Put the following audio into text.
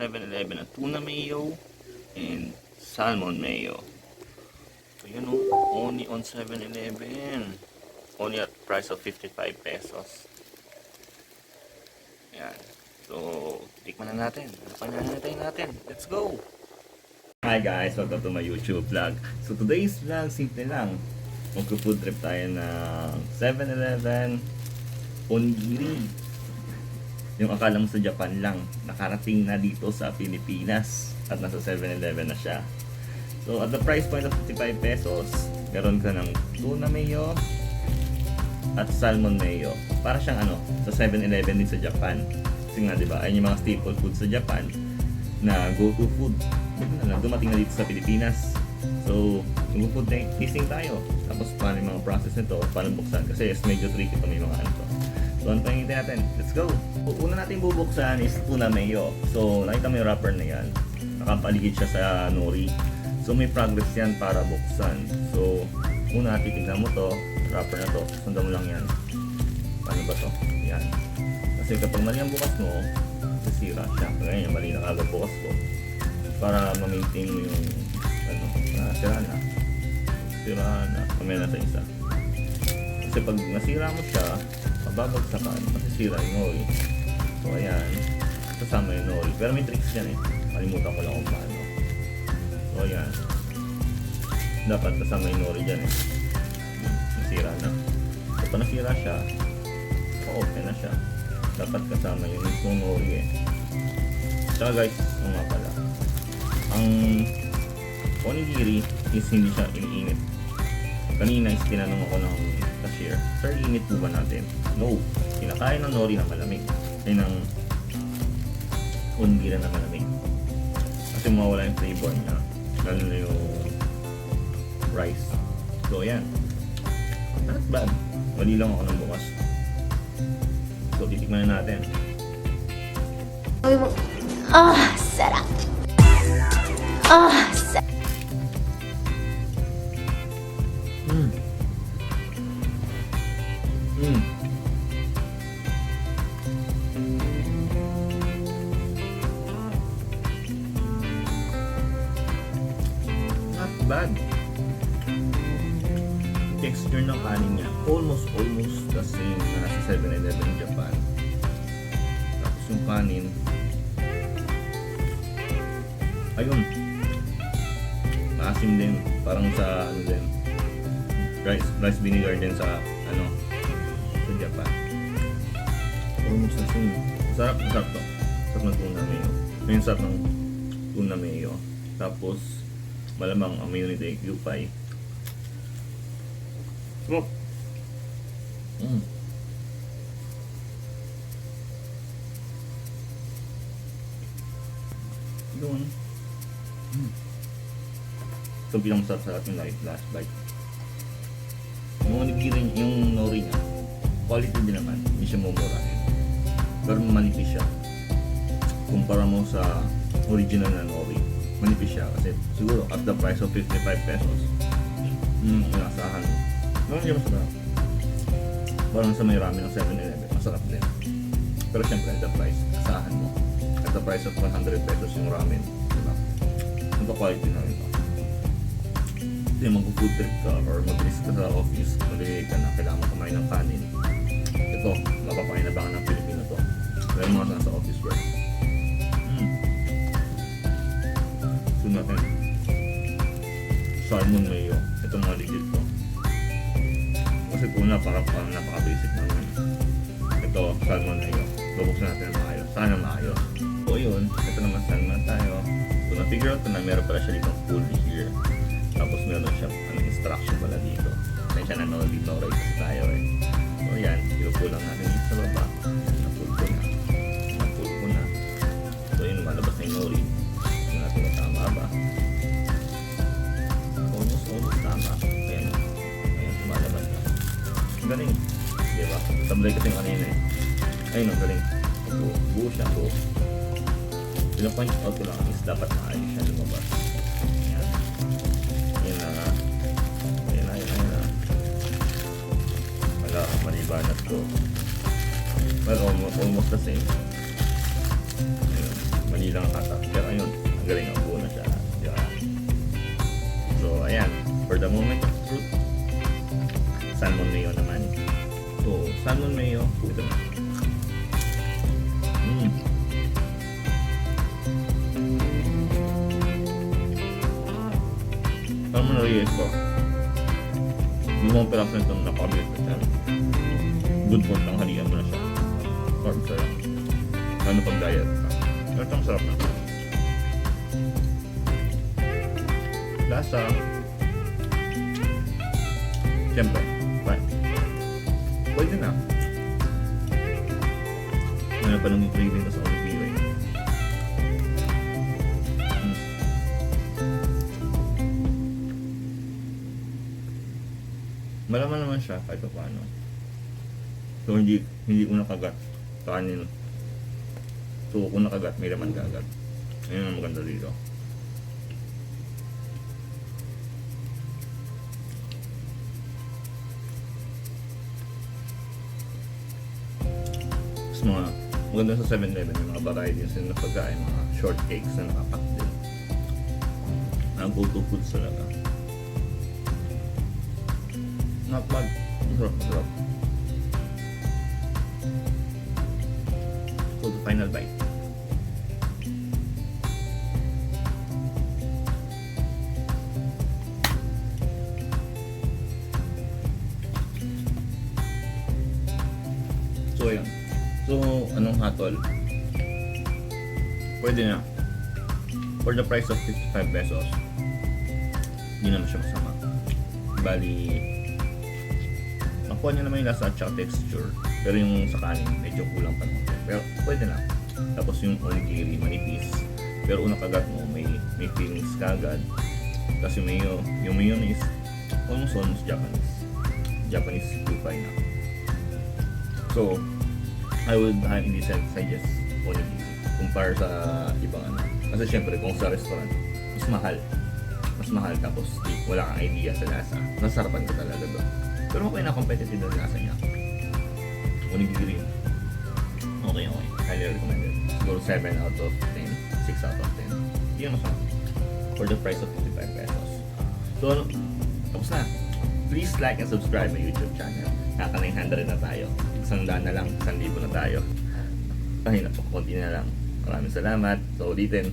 7-Eleven na tuna mayo and salmon mayo. So yun o, only on 7-Eleven. Only at price of 55 pesos. Yan. So, tikman na natin. Ano pa nanatay natin? Let's go! Hi guys! Welcome to my YouTube vlog. So today's vlog, simple lang. Magpo-food trip tayo ng 7-Eleven Onigiri. Yung akala mo sa Japan lang, nakarating na dito sa Pilipinas at nasa 7-Eleven na siya. So at the price point of 55 pesos, meron ka ng tuna mayo at salmon mayo. Para siyang sa 7-Eleven din sa Japan. Kasi nga 'di ba, ayun yung mga staple food sa Japan na go-to food. Dumating na dito sa Pilipinas. So, mag-food tasting tayo. Tapos paano yung mga process nito, paano buksan. Kasi medyo tricky ito, may mga to. So, ano pa hinihintay natin? Let's go! Una natin bubuksan is tuna mayo. So, nakita mo yung wrapper na yan. Nakapaligid siya sa nori. So, may progress yan para buksan. So, una titignan mo to, wrapper na to. Sundan mo lang yan. Paano ba to? Yan. Kasi kapag mali ang bukas mo, sisira siya. Kaya mali na kagad bukas ko. Para ma-maintain mo yung sira na kamay na sa isa. Kasi pag nasira mo siya, mababagsakan, masisira yung nori. So ayan, kasama yung nori. Pero may tricks yan kalimutan ko lang kung paano. So ayan, dapat kasama yung nori dyan nasira na. So pag nasira siya, open na siya, dapat kasama yung mismong nori Tsaka guys, nga pala, ang onigiri is hindi siya iniinit. Kanina is tinanong ako ng cashier, sir, init po ba natin? No, kinakain ng nori na malamig. Ay ng onigiri na malamig. Kasi mawala yung flavor niya, lalo na yung rice. So ayan, not bad. Mali lang ako ng bukas. So titikman na natin. Sarap. Sarap. Not bad. Texture ng kanin niya, almost the same na nasa 7-Eleven in Japan. Tapos yung kanin, ayun, maasim din, parang sa din, rice vinegar din sa sa Japan. Almost the same. Sarap to. Sarap ng tuna mayo. Yung sarap ng tuna mayo. Tapos malamang ang mayonnaise ay yupay. Sarap. Doon. So pinakamasarap sa ating last bite. Yung onigiri, yung nori niya, quality din naman, hindi siya mumurahin. Pero manipis siya. Kumpara mo sa original na nori, manipis siya kasi siguro at the price of 55 pesos. Inasahan mo. Hindi masarap. Parang sa may ramen ng 7-Eleven, masarap din. Pero syempre, at the price, asahan mo. At the price of 100 pesos yung ramen. Diba? Ito quality na rin. Kasi mag-food trip ka or mag-risk ka sa office, mag-risk ka na kailangan mo kumain ng kanin. Ito, mapapakinabangan ng Pilipino to. Pero mga nasa office work. So natin, salmon mayo. Ito mga legit to. Kasi una parang napaka-basic naman. Ito, salmon mayo. Bubuksan natin na maayos. Sana maayos. So yun, ito naman salmon tayo. So na-figure out na meron pala siya dito full here. Tapos meron siya instruction pala dito. May siya na dito right kasi tayo So yan, iupo lang natin dito sa baba. Na-pull ko na. So yun, lumalabas na yung nori. Hindi natin kung tama ba. Almost tama. Ayan, lumalabas na. Ang galing. Diba? Sablay kasi yung kanina Ayun, ang galing. Buo siya, buo. Pinapoint out ko lang is dapat maayos siya lumabas. Ayan na. Wala, malibanat ko. Well, almost the same. Ayun, mali lang kata. Pero ayun, ang galing ang buo na siya. Di ba? So, ayan. For the moment of truth, salmon mayo naman. So, salmon mayo. Ito na. Salmon reyes ko. Limang piraso nito nakabilis na siya. Good for tanghalian mo na siya. Or sarap. Ano pag diet ka. Pero itong sarap na. Lasa. Siyempre. Fine. Pwede na. Ano pa nung craving ka sa onigiri. Malaman naman siya kahit paano. So hindi ko nakagat kanin. So kung nakagat, may laman kagat. Ayun ang maganda dito. Tapos mga maganda sa 7-Eleven, yung mga varieties na pagkain, mga short cakes na nakapack din. Ang go-to foods talaga. Not bad. Masarap. So the final bite. So yun. So anong hatol? Pwede na. For the price of 55 pesos, hindi naman siya masama. Bali, nakuha niya naman yung lasa at saka texture. Pero yung sa kanin, medyo kulang pa naman. Pero pwede na. Tapos yung onigiri, manipis. Pero unang kagat mo, may feelings kagad. Tapos yung mayo is almost Japanese kupay na. So, I would highly suggest onigiri kumpara sa ibang ano. Kasi syempre, kung sa restaurant, mas mahal tapos wala kang idea sa lasa. Nasarapan ka talaga doon. Pero okay na, competitive na lasa niya. Onigiri. Okay. Highly recommended. Siguro 7 out of 10. 6 out of 10. Yun masarap. For the price of 55 pesos. So, tapos na. Please like and subscribe my YouTube channel. Kaka-900 na tayo. 100 na lang. 1,000 na tayo. Ay, napakunti na lang. Maraming salamat. So, ulitin.